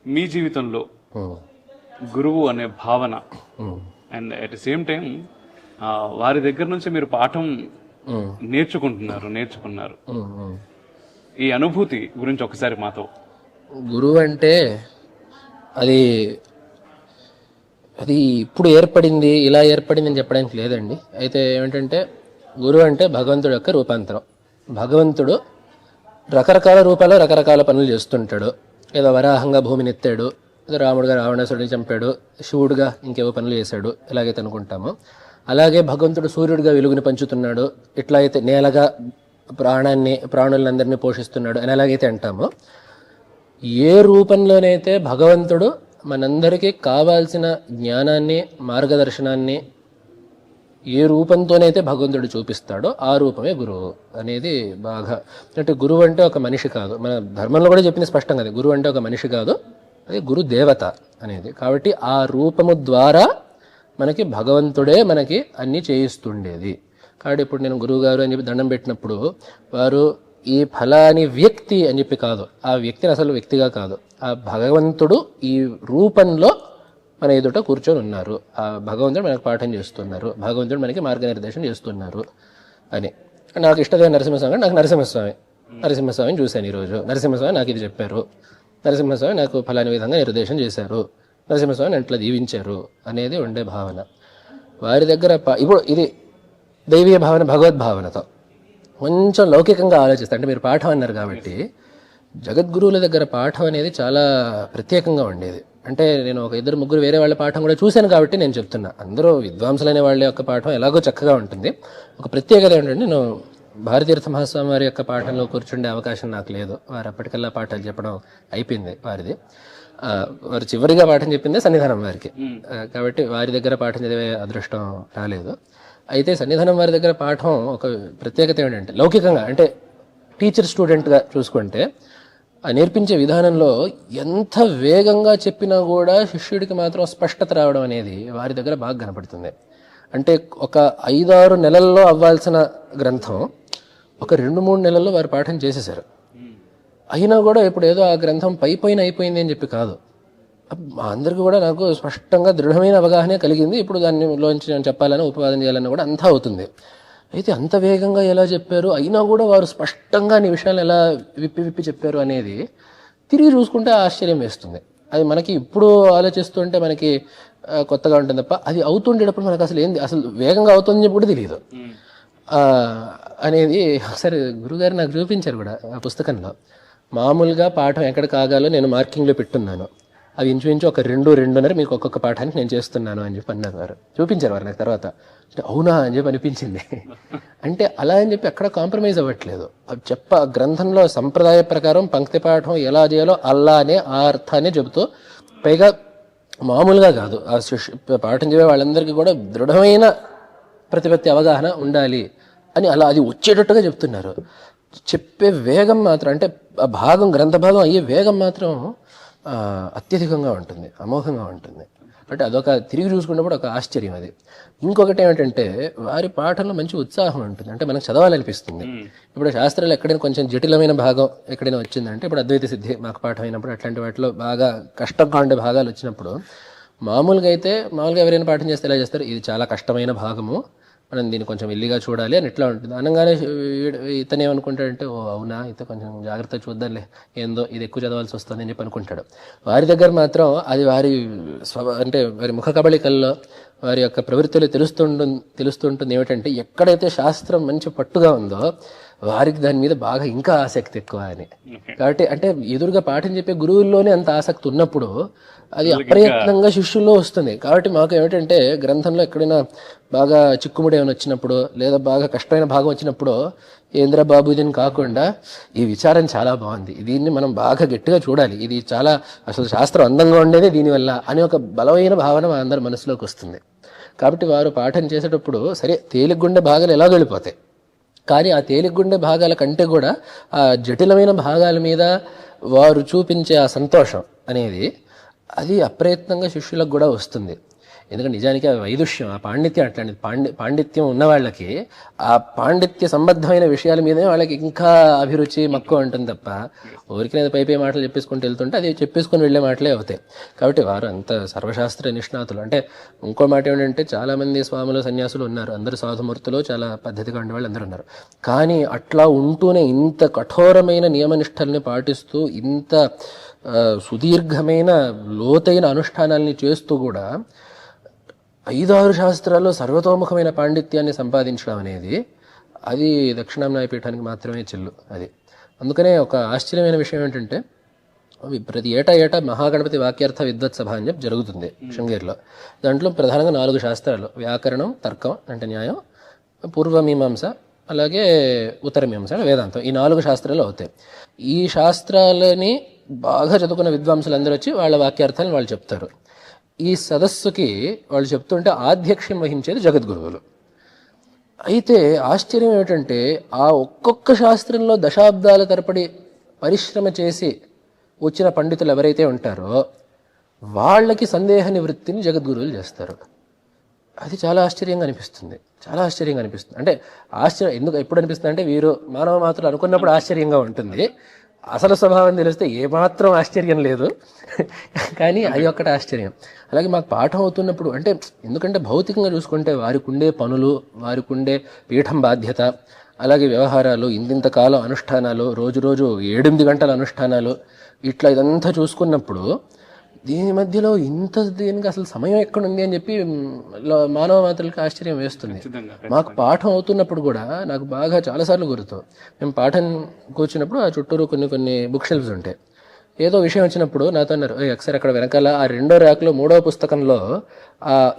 మీ జీవితంలో గురువు అనే భావన and at the same time వారి దగ్గర నుంచి మీరు పాఠం నేర్చుకున్నారు ఈ అనుభూతి గురించి ఒకసారి మాతో. గురువు అంటే అది అది ఇప్పుడు ఏర్పడింది, ఇలా ఏర్పడింది అని చెప్పడానికి లేదండి. అయితే ఏమిటంటే గురువు అంటే భగవంతుడు యొక్క రూపాంతరం. భగవంతుడు రకరకాల రూపాల్లో రకరకాల పనులు చేస్తుంటాడు. ఏదో వరాహంగా భూమిని ఎత్తాడు, ఏదో రాముడుగా రావణాసుడిని చంపాడు, శివుడుగా ఇంకేవో పనులు చేశాడు, ఎలాగైతే అనుకుంటామో అలాగే భగవంతుడు సూర్యుడిగా వెలుగుని పంచుతున్నాడు, ఇట్లా అయితే నేలగా ప్రాణులందరినీ పోషిస్తున్నాడు అని ఎలాగైతే అంటామో, ఏ రూపంలోనైతే భగవంతుడు మనందరికీ కావాల్సిన జ్ఞానాన్ని మార్గదర్శనాన్ని ఏ రూపంతోనైతే భగవంతుడు చూపిస్తాడో ఆ రూపమే గురువు అనేది బాగా. అంటే గురువు అంటే ఒక మనిషి కాదు, మన ధర్మంలో కూడా చెప్పింది స్పష్టంగా, అది గురువు అంటే ఒక మనిషి కాదు, అది గురు దేవత అనేది. కాబట్టి ఆ రూపము ద్వారా మనకి భగవంతుడే మనకి అన్నీ చేయిస్తుండేది. కాబట్టి ఇప్పుడు నేను గురువు గారు అని చెప్పి దండం పెట్టినప్పుడు వారు ఈ ఫలాని వ్యక్తి అని చెప్పి కాదు, ఆ వ్యక్తిని అసలు వ్యక్తిగా కాదు, ఆ భగవంతుడు ఈ రూపంలో మన ఎదుట కూర్చొని ఉన్నారు, ఆ భగవంతుడు మనకు పాఠం చేస్తున్నారు, భగవంతుడు మనకి మార్గనిర్దేశం చేస్తున్నారు అని. నాకు ఇష్టమైన నరసింహస్వామి, నాకు నరసింహస్వామిని చూశాను ఈరోజు, నరసింహస్వామి నాకు ఇది చెప్పారు, నరసింహస్వామి నాకు ఫలాని విధంగా నిర్దేశం చేశారు, నరసింహస్వామిని అట్లా దీవించారు అనేది ఉండే భావన. వారి దగ్గర ఇప్పుడు ఇది దైవీయ భావన భగవద్భావనతో కొంచెం లౌకికంగా ఆలోచిస్తే, అంటే మీరు పాఠం అన్నారు కాబట్టి జగద్గురువుల దగ్గర పాఠం అనేది చాలా ప్రత్యేకంగా ఉండేది. అంటే నేను ఒక ఇద్దరు ముగ్గురు వేరే వాళ్ళ పాఠం కూడా చూశాను కాబట్టి నేను చెప్తున్నా. అందరూ విద్వాంసులైన వాళ్ళ యొక్క పాఠం ఎలాగో చక్కగా ఉంటుంది. ఒక ప్రత్యేకత ఏంటంటే, నేను భారతీర్థ మహాస్వామి వారి యొక్క పాఠంలో కూర్చుండే అవకాశం నాకు లేదు. వారు అప్పటికల్లా పాఠాలు చెప్పడం అయిపోయింది వారిది. వారు చివరిగా పాఠం చెప్పిందే సన్నిధానం వారికి, కాబట్టి వారి దగ్గర పాఠం చదివే అదృష్టం రాలేదు. అయితే సన్నిధానం వారి దగ్గర పాఠం ఒక ప్రత్యేకత ఏంటంటే, లౌకికంగా అంటే టీచర్ స్టూడెంట్గా చూసుకుంటే ఆ నేర్పించే విధానంలో ఎంత వేగంగా చెప్పినా కూడా శిష్యుడికి మాత్రం స్పష్టత రావడం అనేది వారి దగ్గర బాగా కనపడుతుంది. అంటే ఒక 5-6 నెలల్లో అవ్వాల్సిన గ్రంథం ఒక 2-3 నెలల్లో వారు పాఠం చేసేశారు. అయినా కూడా ఇప్పుడు ఏదో ఆ గ్రంథం అయిపోయింది అని చెప్పి కాదు, మా అందరికీ కూడా నాకు స్పష్టంగా దృఢమైన అవగాహన కలిగింది, ఇప్పుడు దానిలోంచి నేను చెప్పాలని ఉపవాదం చేయాలని కూడా అంతా అవుతుంది. అయితే అంత వేగంగా ఎలా చెప్పారు, అయినా కూడా వారు స్పష్టంగా అన్ని విషయాలు ఎలా విప్పి చెప్పారు అనేది తిరిగి చూసుకుంటే ఆశ్చర్యం వేస్తుంది. అది మనకి ఇప్పుడు ఆలోచిస్తుంటే మనకి కొత్తగా ఉంటుంది తప్ప, అది అవుతుండేటప్పుడు మనకు అసలు వేగంగా అవుతుందని చెప్పి కూడా తెలియదు అనేది. ఒకసారి గురుగారు నాకు చూపించారు కూడా ఆ పుస్తకంలో. మామూలుగా పాఠం ఎక్కడ కాగాలో నేను మార్కింగ్లో పెట్టున్నాను, అవి ఇంచుమించు ఒక 2-2.5 మీకు ఒక్కొక్క పాఠానికి నేను చేస్తున్నాను అని చెప్పి అన్నారు వారు. చూపించారు వారు నాకు తర్వాత. అంటే అవునా అని చెప్పి అనిపించింది. అంటే అలా అని చెప్పి ఎక్కడ కాంప్రమైజ్ అవ్వట్లేదు. గ్రంథంలో సంప్రదాయ ప్రకారం పంక్తి పాఠం ఎలా చేయాలో అలానే ఆ అర్థాన్ని చెబుతూ, పైగా మామూలుగా కాదు, ఆ పాఠం చెప్పే వాళ్ళందరికీ కూడా దృఢమైన ప్రతిపత్తి అవగాహన ఉండాలి అని అలా అది వచ్చేటట్టుగా చెప్తున్నారు. చెప్పే వేగం మాత్రం, అంటే ఆ భాగం గ్రంథ భాగం అయ్యే వేగం మాత్రం అత్యధికంగా ఉంటుంది, అమోఘంగా ఉంటుంది. అంటే అదొక తిరిగి చూసుకున్నప్పుడు ఒక ఆశ్చర్యం అది. ఇంకొకటి ఏమిటంటే వారి పాఠంలో మంచి ఉత్సాహం ఉంటుంది, అంటే మనకు చదవాలనిపిస్తుంది. ఇప్పుడు శాస్త్రాలు ఎక్కడైనా కొంచెం జటిలమైన భాగం ఎక్కడైనా వచ్చిందంటే, ఇప్పుడు అద్వైత సిద్ధి మాకు పాఠం అయినప్పుడు అట్లాంటి వాటిలో బాగా కష్టంగా ఉండే భాగాలు వచ్చినప్పుడు మామూలుగా ఎవరైనా పాఠం చేస్తే ఎలా చేస్తారు, ఇది చాలా కష్టమైన భాగము, మనం దీన్ని కొంచెం ఇల్లిగా చూడాలి అని ఎట్లా ఉంటుంది. అనగానే ఇతను ఏమనుకుంటాడంటే, ఓ అవునా, అయితే కొంచెం జాగ్రత్తగా చూద్దాంలే, ఏందో ఇది ఎక్కువ చదవాల్సి వస్తుంది అని చెప్పి అనుకుంటాడు. వారి దగ్గర మాత్రం అది వారి అంటే వారి ముఖ కబళికల్లో వారి యొక్క ప్రవృత్తిలో తెలుస్తుంటుంది ఏమిటంటే, ఎక్కడైతే శాస్త్రం మంచి పట్టుగా ఉందో వారికి దాని మీద బాగా ఇంకా ఆసక్తి ఎక్కువ అని. కాబట్టి అంటే ఎదురుగా పాఠం చెప్పే గురువుల్లోనే అంత ఆసక్తి ఉన్నప్పుడు అది అప్రయత్నంగా శిష్యుల్లో వస్తుంది. కాబట్టి మాకు ఏమిటంటే గ్రంథంలో ఎక్కడైనా బాగా చిక్కుముడి ఏమైనా వచ్చినప్పుడు, లేదా బాగా కష్టమైన భాగం వచ్చినప్పుడు, ఏంద్ర బాబు ఇదని కాకుండా ఈ విచారం చాలా బాగుంది, దీన్ని మనం బాగా గట్టిగా చూడాలి, ఇది చాలా అసలు శాస్త్రం అందంగా ఉండేదే దీనివల్ల అని ఒక బలమైన భావన మా అందరి మనసులోకి వస్తుంది. కాబట్టి వారు పాఠం చేసేటప్పుడు సరే తేలిగ్గుండే భాగాలు ఎలా వెళ్ళిపోతాయి, కానీ ఆ తేలిగ్గుండే భాగాల కంటే కూడా ఆ జటిలమైన భాగాల మీద వారు చూపించే ఆ సంతోషం అనేది అది అప్రయత్నంగా శిష్యులకు కూడా వస్తుంది. ఎందుకంటే నిజానికి ఆ వైదుష్యం, ఆ పాండిత్యం అట్లాంటిది. పాండిత్యం ఉన్న వాళ్ళకి ఆ పాండిత్య సంబద్ధమైన విషయాల మీదే వాళ్ళకి ఇంకా అభిరుచి మక్కువ ఉంటుంది తప్ప ఊరికి పై మాటలు చెప్పేసుకుంటూ వెళ్తుంటే అది చెప్పేసుకుని వెళ్ళే మాటలే అవుతాయి. కాబట్టి వారు అంత సర్వశాస్త్ర నిష్ణాతులు. అంటే ఇంకో మాట ఏమిటంటే చాలామంది స్వాములు సన్యాసులు ఉన్నారు, అందరూ సాధుమూర్తులు, చాలా పద్ధతిగా ఉండేవాళ్ళు అందరూ ఉన్నారు. కానీ అట్లా ఉంటూనే ఇంత కఠోరమైన నియమనిష్టల్ని పాటిస్తూ ఇంత సుదీర్ఘమైన లోతైన అనుష్ఠానాల్ని చేస్తూ కూడా 5-6 శాస్త్రాల్లో సర్వతోముఖమైన పాండిత్యాన్ని సంపాదించడం అనేది అది దక్షిణామ్నాయ పీఠానికి మాత్రమే చెల్లు. అది అందుకనే ఒక ఆశ్చర్యమైన విషయం ఏంటంటే ప్రతి ఏటా మహాగణపతి వాక్యార్థ విద్వత్ సభ అని చెప్పి జరుగుతుంది శృంగేరిలో. దాంట్లో ప్రధానంగా 4 శాస్త్రాలు, వ్యాకరణం, తర్కం అంటే న్యాయం, పూర్వమీమాంస, అలాగే ఉత్తరమీమాంస వేదాంతం, ఈ 4 శాస్త్రాలు అవుతాయి. ఈ శాస్త్రాలని బాగా చదువుకున్న విద్వాంసులందరూ వచ్చి వాళ్ళ వాక్యార్థాలను వాళ్ళు చెప్తారు. ఈ సదస్సుకి వాళ్ళు చెప్తుంటే ఆధ్యక్ష్యం వహించేది జగద్గురువులు. అయితే ఆశ్చర్యం ఏమిటంటే ఆ ఒక్కొక్క శాస్త్రంలో దశాబ్దాల తరబడి పరిశ్రమ చేసి వచ్చిన పండితులు ఎవరైతే ఉంటారో వాళ్ళకి సందేహ నివృత్తిని జగద్గురువులు చేస్తారు. అది చాలా ఆశ్చర్యంగా అనిపిస్తుంది, చాలా ఆశ్చర్యంగా అనిపిస్తుంది. అంటే ఆశ్చర్యం ఎప్పుడు అనిపిస్తుంది అంటే వీరు మానవ మాత్రం అనుకున్నప్పుడు ఆశ్చర్యంగా ఉంటుంది, అసలు స్వభావం తెలిస్తే ఏమాత్రం ఆశ్చర్యం లేదు. కానీ అది ఒక్కటి ఆశ్చర్యం. అలాగే మాకు పాఠం అవుతున్నప్పుడు అంటే ఎందుకంటే భౌతికంగా చూసుకుంటే వారికి ఉండే పనులు, వారికి ఉండే పీఠం బాధ్యత, అలాగే వ్యవహారాలు, ఇంతింత కాలం అనుష్ఠానాలు, రోజు 8 గంటల అనుష్ఠానాలు, ఇట్లా ఇదంతా చూసుకున్నప్పుడు దీని మధ్యలో దీనికి అసలు సమయం ఎక్కడుంది అని చెప్పి మానవ మాత్రలకి ఆశ్చర్యం వేస్తుంది. మాకు పాఠం అవుతున్నప్పుడు కూడా నాకు బాగా చాలాసార్లు గుర్తు, మేము పాఠం కూర్చున్నప్పుడు ఆ చుట్టూరు కొన్ని బుక్ షెల్ఫ్స్ ఉంటాయి. ఏదో విషయం వచ్చినప్పుడు నాతో అన్నారు, ఒకసారి అక్కడ వెనకాల ఆ 2వ ర్యాక్లో 3వ పుస్తకంలో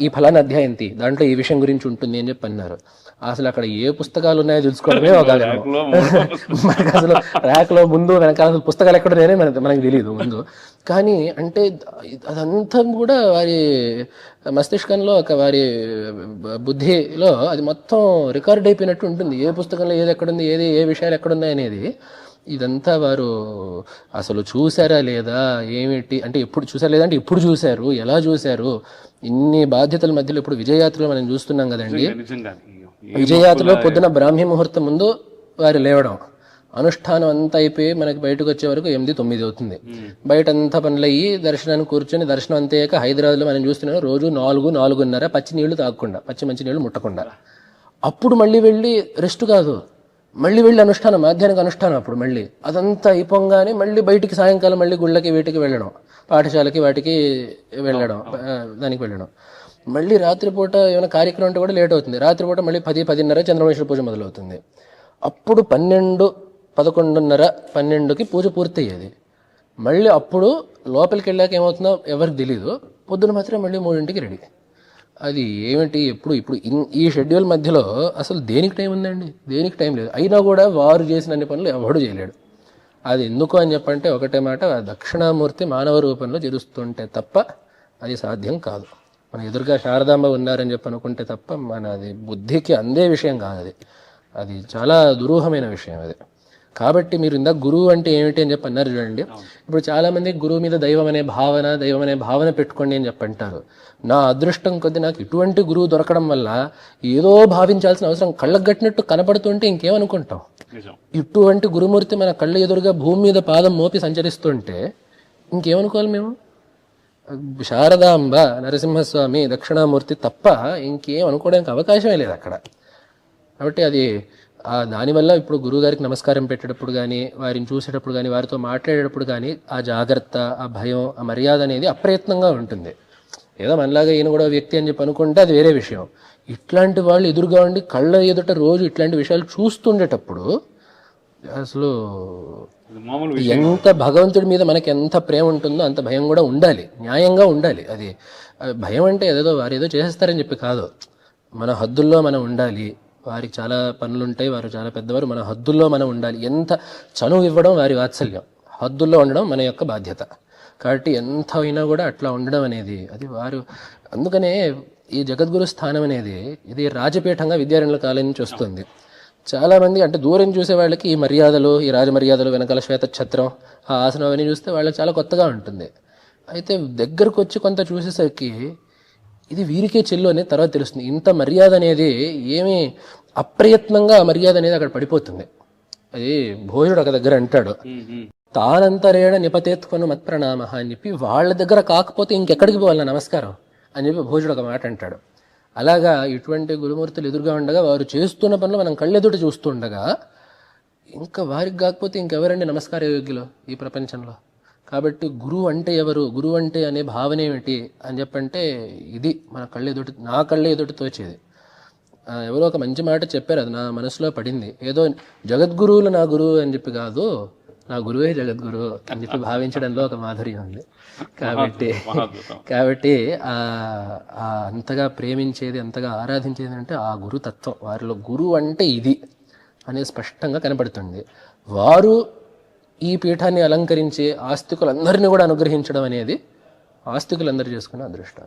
ఈ ఫలానా అధ్యాయం దాంట్లో ఈ విషయం గురించి ఉంటుంది అని చెప్పి అన్నారు. అసలు అక్కడ ఏ పుస్తకాలు ఉన్నాయో తెలుసుకోవడమే ఒక మనకు అసలు ర్యాక్లో ముందు వెనకాల అసలు పుస్తకాలు ఎక్కడున్నాయనే మనకు తెలియదు ముందు. కానీ అంటే అదంతా కూడా వారి మస్తిష్కంలో, వారి బుద్ధిలో అది మొత్తం రికార్డ్ అయిపోయినట్టు ఉంటుంది. ఏ పుస్తకంలో ఏది ఎక్కడుంది, ఏ విషయాలు ఎక్కడున్నాయి అనేది. ఇదంతా వారు అసలు చూసారా లేదా, ఏమిటి అంటే ఎప్పుడు చూసారా లేదంటే ఇప్పుడు చూశారు, ఎలా చూశారు, ఇన్ని బాధ్యతల మధ్యలో ఇప్పుడు విజయయాత్రలో మనం చూస్తున్నాం కదండి. విజయయాత్రలో పొద్దున బ్రాహ్మీ ముహూర్తం ముందు వారు లేవడం, అనుష్ఠానం అంతా అయిపోయి మనకి బయటకు వచ్చే వరకు 8-9 అవుతుంది. బయట అంతా పనులు అయ్యి దర్శనానికి కూర్చొని దర్శనం అంతే అయ్యాక హైదరాబాద్లో మనం చూస్తున్నాం రోజు 4-4:30 పచ్చి నీళ్లు తాగకుండా, మంచి నీళ్లు ముట్టకుండా. అప్పుడు మళ్ళీ వెళ్ళి రెస్ట్ కాదు, మళ్ళీ వెళ్ళి అనుష్ఠానం, మాధ్యాహ్నిక అనుష్ఠానం. అప్పుడు మళ్ళీ అదంతా అయిపోగానే మళ్ళీ బయటికి సాయంకాలం మళ్ళీ గుళ్ళకి వీటికి వెళ్ళడం, పాఠశాలకి వాటికి వెళ్ళడం, దానికి వెళ్ళడం. మళ్ళీ రాత్రిపూట ఏమైనా కార్యక్రమం అంటే కూడా లేట్ అవుతుంది. రాత్రిపూట మళ్ళీ 10-10:30 చంద్రమేశ్వర పూజ మొదలవుతుంది. అప్పుడు 11-11:30-12కి పూజ పూర్తయ్యేది. మళ్ళీ అప్పుడు లోపలికి వెళ్ళాక ఏమవుతుందో ఎవరికి తెలీదు. పొద్దున మాత్రం మళ్ళీ 3ంటికి రెడీ. అది ఏమిటి ఇప్పుడు ఈ షెడ్యూల్ మధ్యలో అసలు దేనికి టైం ఉందండి? దేనికి టైం లేదు. అయినా కూడా వారు చేసిన అన్ని పనులు ఎవడు చేయలేడు. అది ఎందుకు అని చెప్పంటే ఒకటే మాట, దక్షిణామూర్తి మానవ రూపంలో జరుస్తుంటే తప్ప అది సాధ్యం కాదు. మన ఎదురుగా శారదాంబ ఉన్నారని చెప్పి అనుకుంటే తప్ప అది బుద్ధికి అందే విషయం కాదు. అది చాలా దురూహమైన విషయం అది. కాబట్టి మీరు ఇందాక గురువు అంటే ఏమిటి అని చెప్పి అన్నారు చూడండి. ఇప్పుడు చాలామంది గురువు మీద దైవం అనే భావన పెట్టుకోండి అని చెప్పి అంటారు. నా అదృష్టం కొద్ది నాకు ఇటువంటి గురువు దొరకడం వల్ల ఏదో భావించాల్సిన అవసరం, కళ్ళకు గట్టినట్టు కనపడుతుంటే ఇంకేమనుకుంటాం. ఇటువంటి గురుమూర్తి మన కళ్ళ ఎదురుగా భూమి మీద పాదం మోపి సంచరిస్తుంటే ఇంకేమనుకోవాలి మేము? శారదాంబ, నరసింహస్వామి, దక్షిణామూర్తి తప్ప ఇంకేం అనుకోవడానికి అవకాశమే లేదు అక్కడ. కాబట్టి అది దానివల్ల ఇప్పుడు గురువుగారికి నమస్కారం పెట్టేటప్పుడు కానీ, వారిని చూసేటప్పుడు కానీ, వారితో మాట్లాడేటప్పుడు కానీ ఆ జాగ్రత్త, ఆ భయం, ఆ మర్యాద అనేది అప్రయత్నంగా ఉంటుంది. ఏదో మనలాగా ఈయన కూడా వ్యక్తి అని చెప్పి అనుకుంటే అది వేరే విషయం. ఇట్లాంటి వాళ్ళు ఎదురుగా ఉండి కళ్ళ ఎదుట రోజు ఇట్లాంటి విషయాలు చూస్తుండేటప్పుడు అసలు ఎంత భగవంతుడి మీద మనకి ఎంత ప్రేమ ఉంటుందో అంత భయం కూడా ఉండాలి, న్యాయంగా ఉండాలి. అది భయం అంటే ఏదో వారు ఏదో చేసేస్తారని చెప్పి కాదు, మన హద్దుల్లో మనం ఉండాలి. వారికి చాలా పనులు ఉంటాయి, వారు చాలా పెద్దవారు, మన హద్దుల్లో మనం ఉండాలి. ఎంత చనువు ఇవ్వడం వారి వాత్సల్యం, హద్దుల్లో ఉండడం మన యొక్క బాధ్యత. కాబట్టి ఎంత అయినా కూడా అట్లా ఉండడం అనేది అది వారు. అందుకనే ఈ జగద్గురు స్థానం అనేది ఇది రాజపీఠంగా విద్యారణ్యుల కాలం నుంచి వస్తుంది. చాలామంది అంటే దూరం చూసే వాళ్ళకి ఈ మర్యాదలు, ఈ రాజమర్యాదలు, వెనకాల శ్వేత ఛత్రం, ఆ ఆసనం అవన్నీ చూస్తే వాళ్ళకి చాలా కొత్తగా ఉంటుంది. అయితే దగ్గరకు వచ్చి కొంత చూసేసరికి ఇది వీరికే చెల్లు అనేది తర్వాత తెలుస్తుంది. ఇంత మర్యాద అనేది ఏమీ అప్రయత్నంగా ఆ మర్యాద అనేది అక్కడ పడిపోతుంది. అది భోజుడు ఒక దగ్గర అంటాడు, తానంతరేణ నిపతేత్కొను మత్ప్రణామ అని చెప్పి, వాళ్ళ దగ్గర కాకపోతే ఇంకెక్కడికి పోవాలి నమస్కారం అని చెప్పి భోజుడు ఒక మాట అంటాడు. అలాగా ఇటువంటి గురుమూర్తులు ఎదురుగా ఉండగా, వారు చేస్తున్న పనులు మనం కళ్ళెదుట చూస్తుండగా, ఇంకా వారికి కాకపోతే ఇంకెవరండి నమస్కార యోగ్యులు ఈ ప్రపంచంలో. కాబట్టి గురువు అంటే ఎవరు, గురువు అంటే అనే భావన ఏమిటి అని చెప్పంటే, ఇది మన నా కళ్ళ ఎదుటి తోచేది. ఎవరో ఒక మంచి మాట చెప్పారు, అది నా మనసులో పడింది. ఏదో జగద్గురువులు నా గురువు అని చెప్పి కాదు, నా గురువే జగద్గురువు అని చెప్పి భావించడంలో ఒక మాధుర్యం ఉంది. కాబట్టి అంతగా ప్రేమించేది, అంతగా ఆరాధించేది అంటే ఆ గురుతత్వం. వారిలో గురువు అంటే ఇది అనేది స్పష్టంగా కనపడుతుంది. వారు ఈ పీఠాన్ని అలంకరించి ఆస్తికులందరినీ కూడా అనుగ్రహించడం అనేది ఆస్తికులందరూ చేసుకునే అదృష్టం.